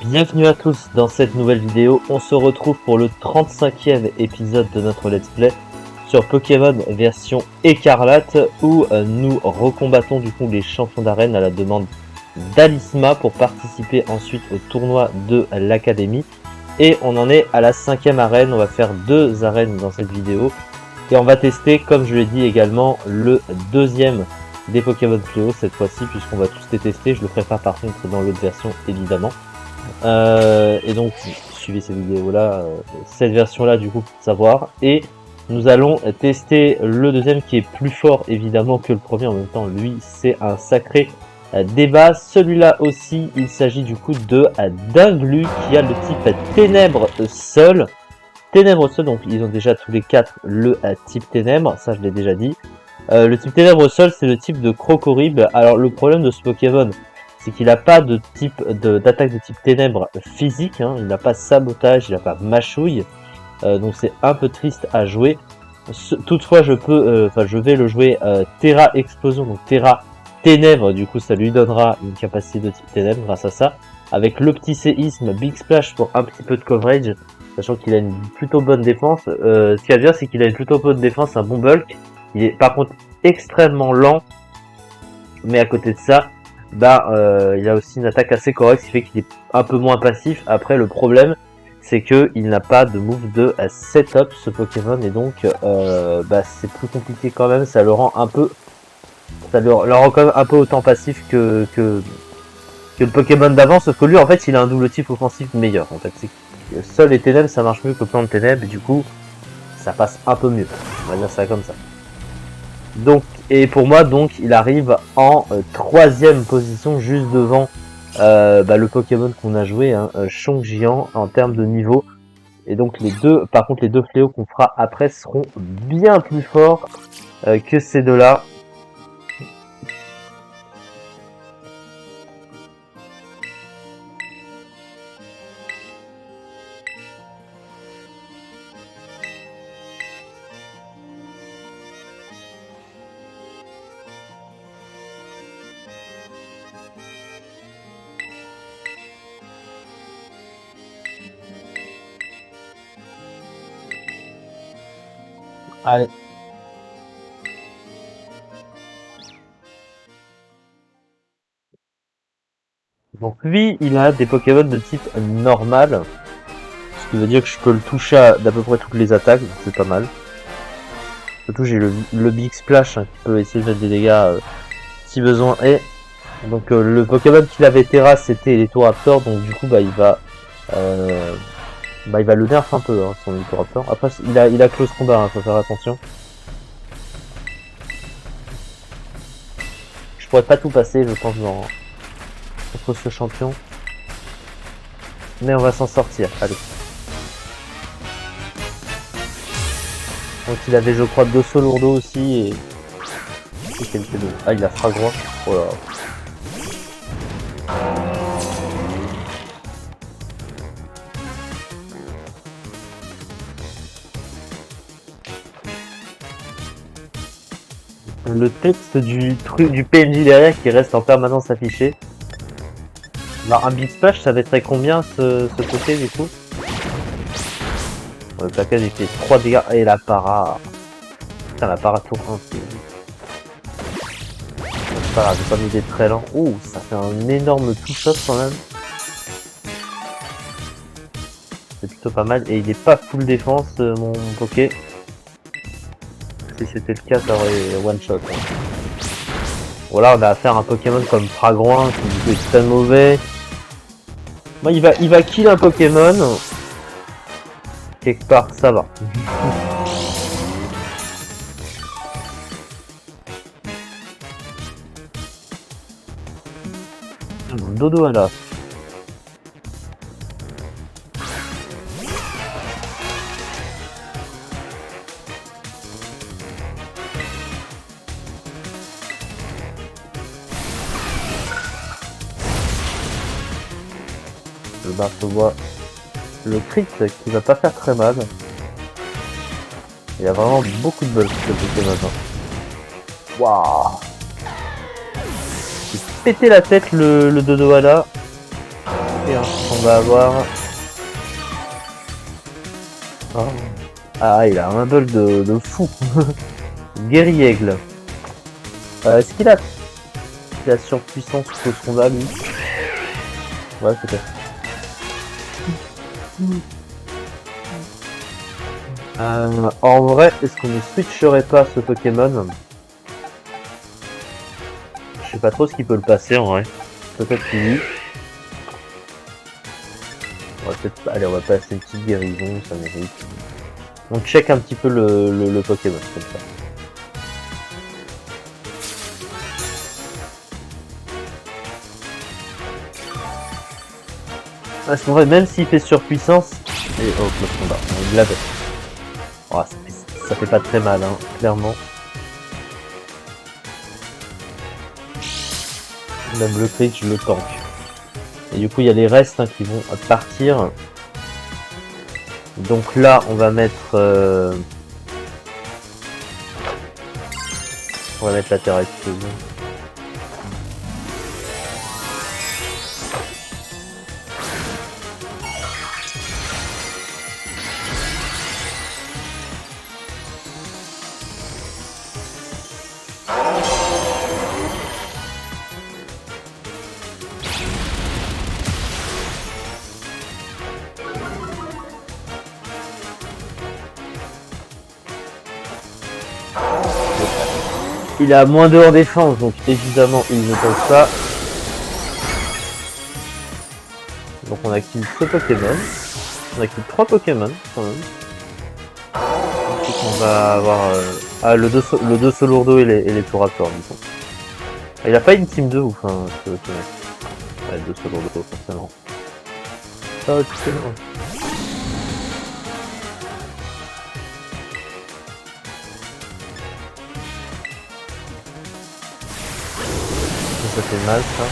Bienvenue à tous dans cette nouvelle vidéo. On se retrouve pour le 35e épisode de notre let's play sur Pokémon version écarlate où nous recombattons du coup les champions d'arène à la demande d'Alisma pour participer ensuite au tournoi de l'académie. Et on en est à la 5e arène. On va faire 2 arènes dans cette vidéo et on va tester, comme je l'ai dit également, le deuxième des Pokémon Fléau cette fois-ci, puisqu'on va tous les tester. Je le ferai pas par contre dans l'autre version évidemment. Et donc suivez ces vidéos là, cette version là du coup pour savoir, et nous allons tester le deuxième qui est plus fort évidemment que le premier. En même temps lui c'est un sacré débat. Celui-là aussi il s'agit du coup de Dinglu qui a le type ténèbres seul. Donc ils ont déjà tous les 4 le type ténèbres, ça je l'ai déjà dit. Le type ténèbres seul c'est le type de Krokorib. Alors le problème de ce Pokémon c'est qu'il n'a pas de type d'attaque de type ténèbres physique, hein. Il n'a pas sabotage, il n'a pas mâchouille, donc c'est un peu triste à jouer. Toutefois je vais le jouer Terra Explosion, donc Terra Ténèbres, du coup ça lui donnera une capacité de type ténèbres grâce à ça, avec le petit séisme, Big Splash pour un petit peu de coverage, sachant qu'il a une plutôt bonne défense. Ce qu'il y a à dire c'est qu'il a une plutôt bonne défense, un bon bulk, il est par contre extrêmement lent, mais à côté de ça, il a aussi une attaque assez correcte, ce qui fait qu'il est un peu moins passif. Après le problème c'est que il n'a pas de move de setup ce Pokémon, et donc c'est plus compliqué quand même. Ça le rend un peu, le rend quand même un peu autant passif que le Pokémon d'avant, sauf que lui en fait il a un double type offensif meilleur. En fait c'est que seul les ténèbres ça marche mieux que plein de ténèbres, et du coup ça passe un peu mieux, on va dire ça comme ça. Donc, et pour moi, donc, il arrive en 3e position, juste devant le Pokémon qu'on a joué, hein, Chongjian, en termes de niveau. Et donc les deux, par contre, les 2 fléaux qu'on fera après seront bien plus forts que ces deux-là. Allez. Donc lui, il a des Pokémon de type normal, ce qui veut dire que je peux le toucher d'à peu près toutes les attaques, donc c'est pas mal. Surtout j'ai le Big Splash, hein, qui peut essayer de mettre des dégâts si besoin est. Donc le Pokémon qu'il avait Terra c'était l'Etoraptor, donc du coup il va le nerf un peu, hein, son Etoraptor. Après il a close combat, hein, faut faire attention. Je pourrais pas tout passer je pense contre ce champion, mais on va s'en sortir. Allez. Donc il avait je crois 2 Solourdo aussi, et quelques deux. Ah il a Fragrois. Oh là. Le texte du PNJ derrière qui reste en permanence affiché. Alors un Big Splash ça va être combien ce côté du coup? Le plaquage il fait 3 dégâts, et la para. Putain la para tour 1 c'est pas grave, j'ai pas mis des très lents. Ouh ça fait un énorme touch-up quand même. C'est plutôt pas mal, et il est pas full défense mon Poké. Si c'était le cas, ça aurait one shot. Hein. Voilà, on a affaire à un Pokémon comme Fragroin qui du coup est très mauvais. Moi, il va kill un Pokémon. Quelque part, ça va. Dodo là. Le Barthe voit le crit qui va pas faire très mal. Il a vraiment beaucoup de bugs ce Pokémon. Waouh! Il pété la tête le Dodo là. Et ensuite on va avoir... Oh. Ah, il a un bol de fou. Guerriègle. Est-ce qu'il a la surpuissance que ce combat lui? Ouais, peut-être. En vrai, est-ce qu'on ne switcherait pas ce Pokémon? Je sais pas trop ce qui peut le passer en vrai. Peut-être que oui. On va peut-être... Allez, on va passer une petite guérison, ça mérite. On check un petit peu le Pokémon comme ça. Ah, c'est vrai, même s'il fait surpuissance... Et oh, le combat, il l'avait. Oh, ça fait pas très mal, hein, clairement. Même le crit, je le tank. Et du coup, il y a les restes hein, qui vont partir. Donc là, on va mettre... On va mettre la terre explosion. Il a moins 2 en défense, donc évidemment il ne pose pas. Donc on active ce Pokémon. On active 3 Pokémon quand même. Ensuite on va avoir le 2 Solourdo et les Touracors du coup. Il a pas une team 2 ou enfin ce mec. Ouais, 2 Solourdo forcément. Oh, excellent. Ça fait mal ça.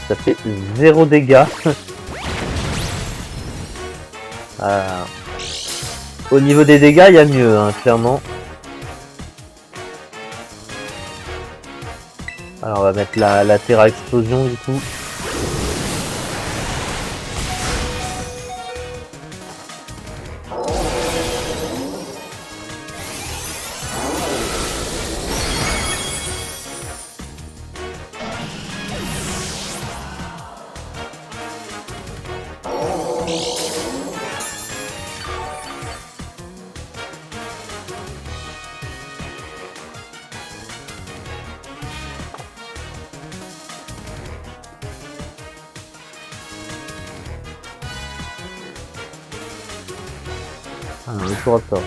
Ça fait 0 dégâts. Au niveau des dégâts, il y a mieux, hein, clairement. Alors on va mettre la Terra Explosion du coup. Ah, le Touractor.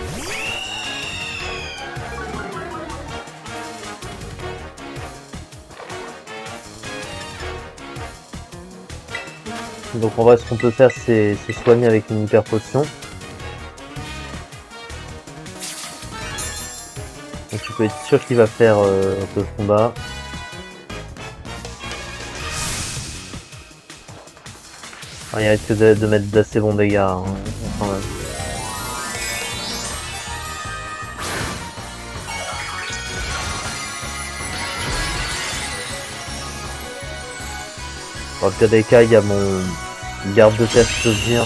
Donc en vrai, ce qu'on peut faire, c'est se soigner avec une hyper potion. Donc tu peux être sûr qu'il va faire un peu de combat. Enfin, il risque de mettre d'assez bons dégâts hein, quand même. Dans le cas des cas, il y a mon garde de test qui peut venir.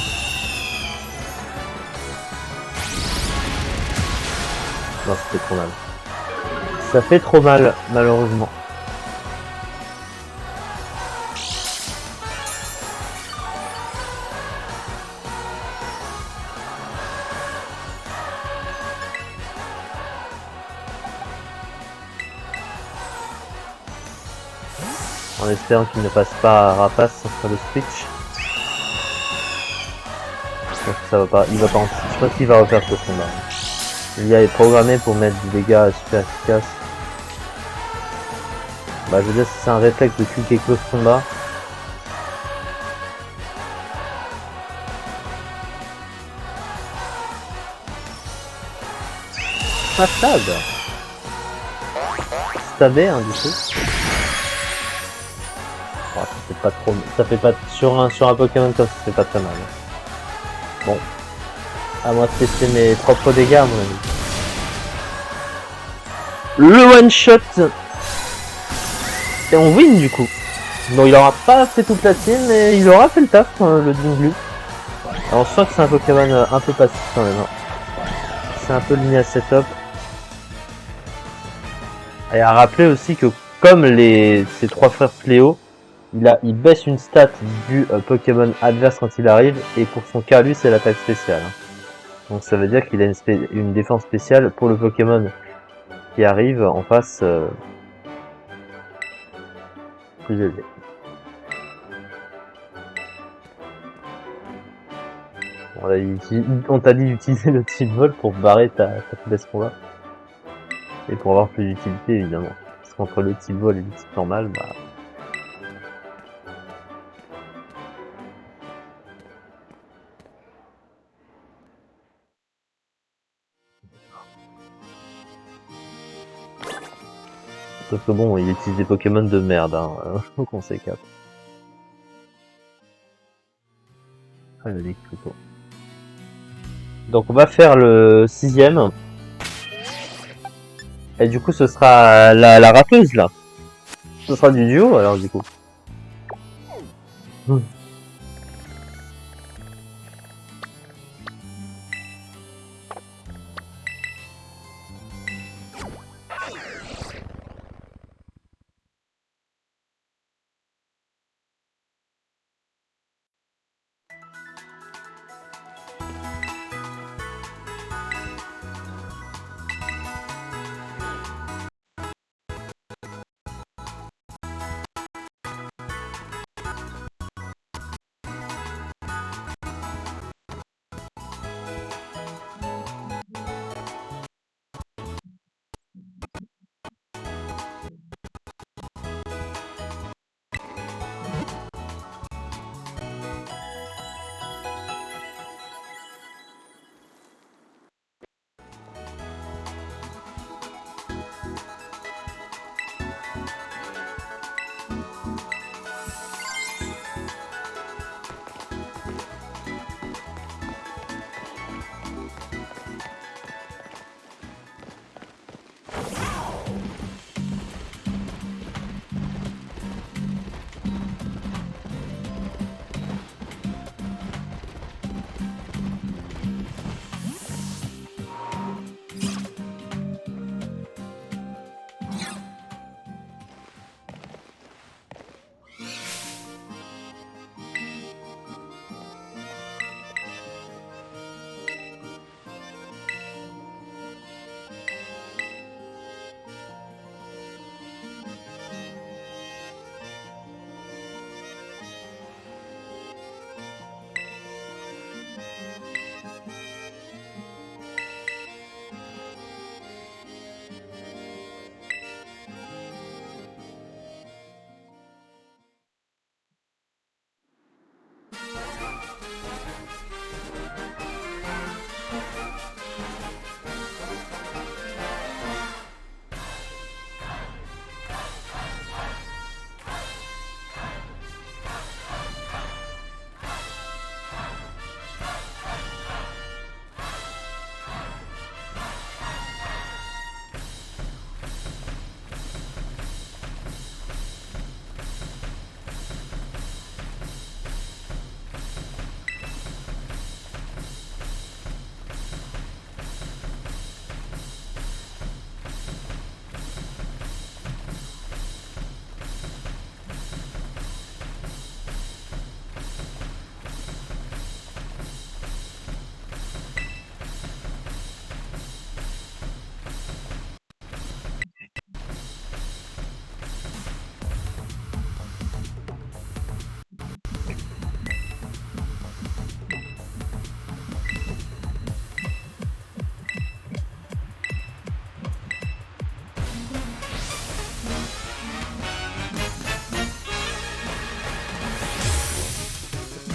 Non, c'était trop mal. Ça fait trop mal, malheureusement. En espérant qu'il ne passe pas à Rapace sur le switch. Je pense que ça va pas. Il va pas en... Je pense qu'il va refaire ce combat. Il est programmé pour mettre du dégât super efficace. Bah je veux dire si c'est un réflexe de cliquer close combat. Ah stab. Stabé hein du coup. Oh, ça fait pas trop. Ça fait pas sur un Pokémon comme ça c'est pas très mal. Bon. À moi de tester mes propres dégâts à mon avis. Le one shot. Et on win du coup. Bon, il aura pas fait toute la team, mais il aura fait le taf, le Dinglu. Alors, je sens que c'est un Pokémon un peu passif quand même. Hein. C'est un peu lié à setup. Et à rappeler aussi que, comme ses trois frères Fléau, il baisse une stat du Pokémon adverse quand il arrive, et pour son cas, lui, c'est l'attaque spéciale. Hein. Donc ça veut dire qu'il a une défense spéciale pour le Pokémon qui arrive en face plus élevé. Bon, là, on t'a dit d'utiliser le type vol pour barrer ta faiblesse combat. Et pour avoir plus d'utilité évidemment. Parce qu'entre le type vol et le type normal, bah... Sauf que bon, il utilise des Pokémon de merde, hein, faut qu'on s'écarte. Ah, le Lick plutôt. Donc on va faire le 6ème. Et du coup ce sera la rappeuse là. Ce sera du duo alors du coup.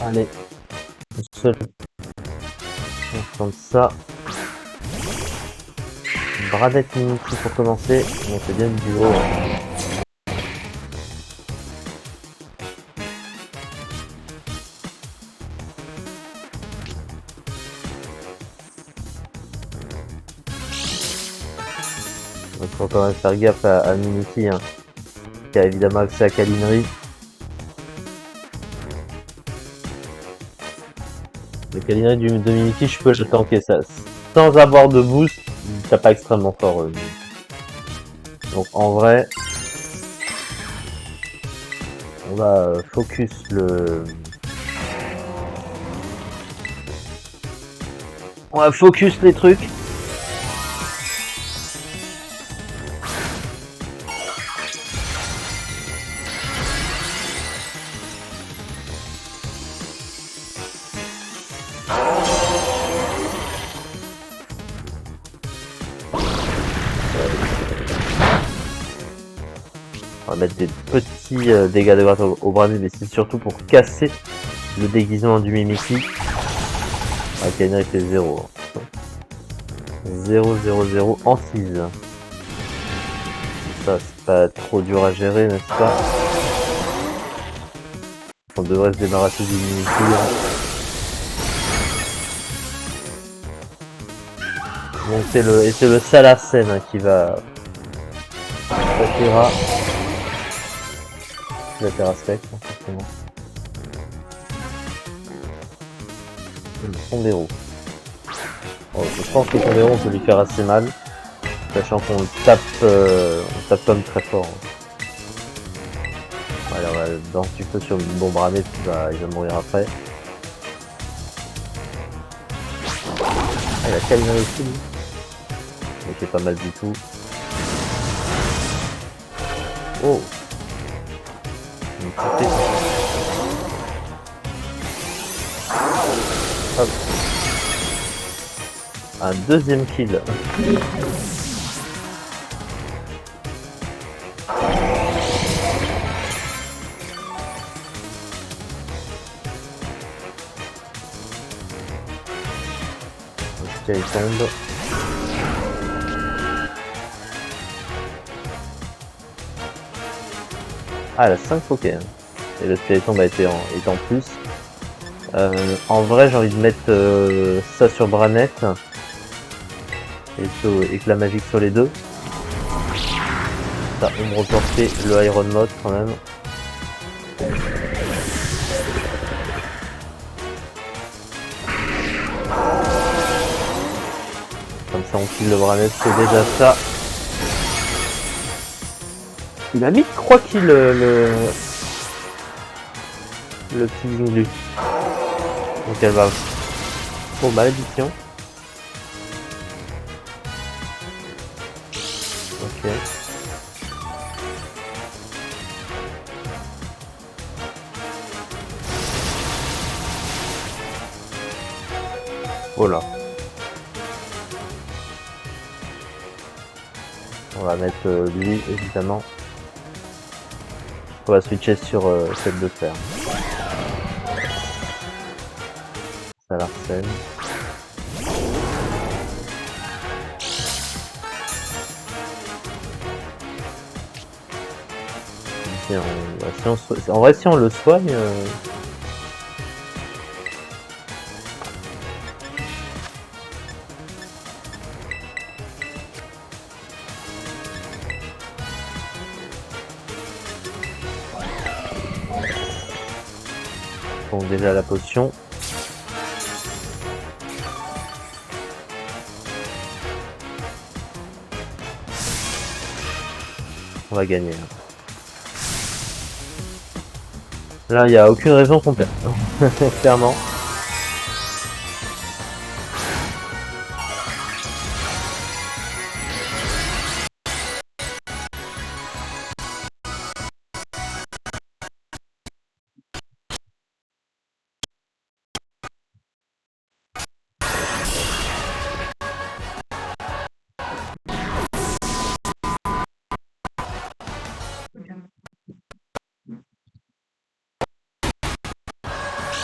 Allez, seul. On tente ça. Bradette Mimikyu pour commencer. Bon, c'est bien du duo. Donc faut quand même faire gaffe à Mimikyu, hein, qui a évidemment accès à Calinerie. Le Calinari de Mimikyu, je peux le tanker ça. Sans avoir de boost, t'as pas extrêmement fort. Donc en vrai, on va focus le... On va focus les trucs. On va mettre des petits dégâts de gratte au bras nul, mais c'est surtout pour casser le déguisement du Mimikyu. Ah, Calinari fait 0. 0, 0, 0 en 6. Ça, c'est pas trop dur à gérer, n'est-ce pas? On devrait se débarrasser du Mimikyu. Donc c'est le Salacen hein, qui va... La Terrasec, forcément. Pondero. Oh, je pense que Pondero on peut lui faire assez mal. Sachant qu'on tape comme très fort. Voilà, on va dans un petit peu sur une bombe ramée, il va mourir après. Ah, il a Calinari aussi lui. Mais c'est pas mal du tout. Oh! Hop. Un deuxième kill. Ok, il tombe. Ah, elle a 5 Poké. Et le Skeleton bah, était en plus. En vrai, j'ai envie de mettre ça sur Branette. Et éclat magique sur les deux. Ça, on me reporter le Iron Mode quand même. Comme ça, on kill le Branette, c'est déjà ça. Il a mis 3 kills le killing lui. Donc elle va. Oh, malédiction. Ok. Voilà. On va mettre lui évidemment. On va switcher sur celle de fer. Ça l'arsène. En vrai, si on le soigne. Donc déjà la potion. On va gagner. Là, il n'y a aucune raison qu'on perde. Clairement.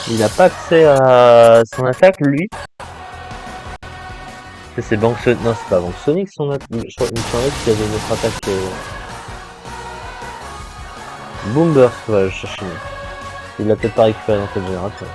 Il n'a pas accès à son attaque, lui. C'est Bank Sonic. Non, c'est pas Bank Sonic son attaque. Je crois qu'il me semblait qu'il y avait une autre attaque. Boomburst, ouais, je cherchais. Il l'a peut-être pas récupéré dans cette génération.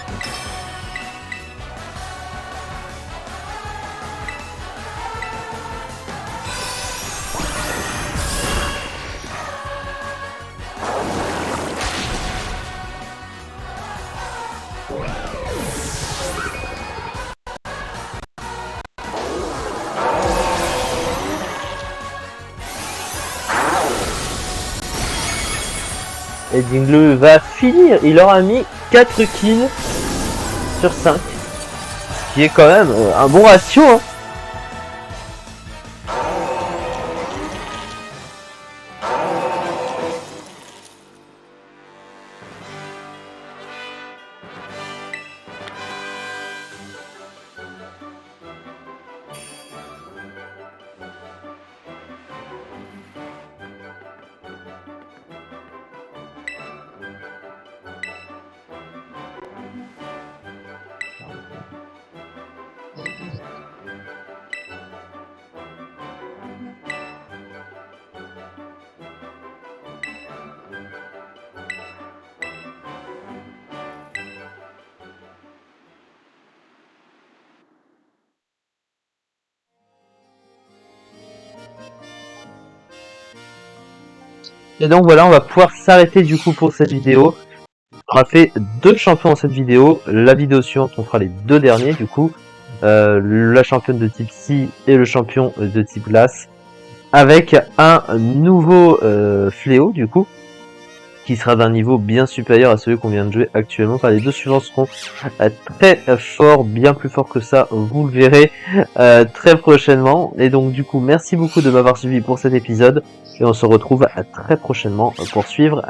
Et Dingle va finir. Il aura mis 4 kills sur 5. Ce qui est quand même un bon ratio. Hein. Et donc voilà, on va pouvoir s'arrêter du coup pour cette vidéo. On a fait 2 champions dans cette vidéo. La vidéo suivante, on fera les 2 derniers du coup. La championne de type Psy et le champion de type Glace. Avec un nouveau fléau du coup. Qui sera d'un niveau bien supérieur à celui qu'on vient de jouer actuellement. Enfin, les 2 suivants seront très forts, bien plus forts que ça. Vous le verrez très prochainement. Et donc du coup, merci beaucoup de m'avoir suivi pour cet épisode. Et on se retrouve très prochainement pour suivre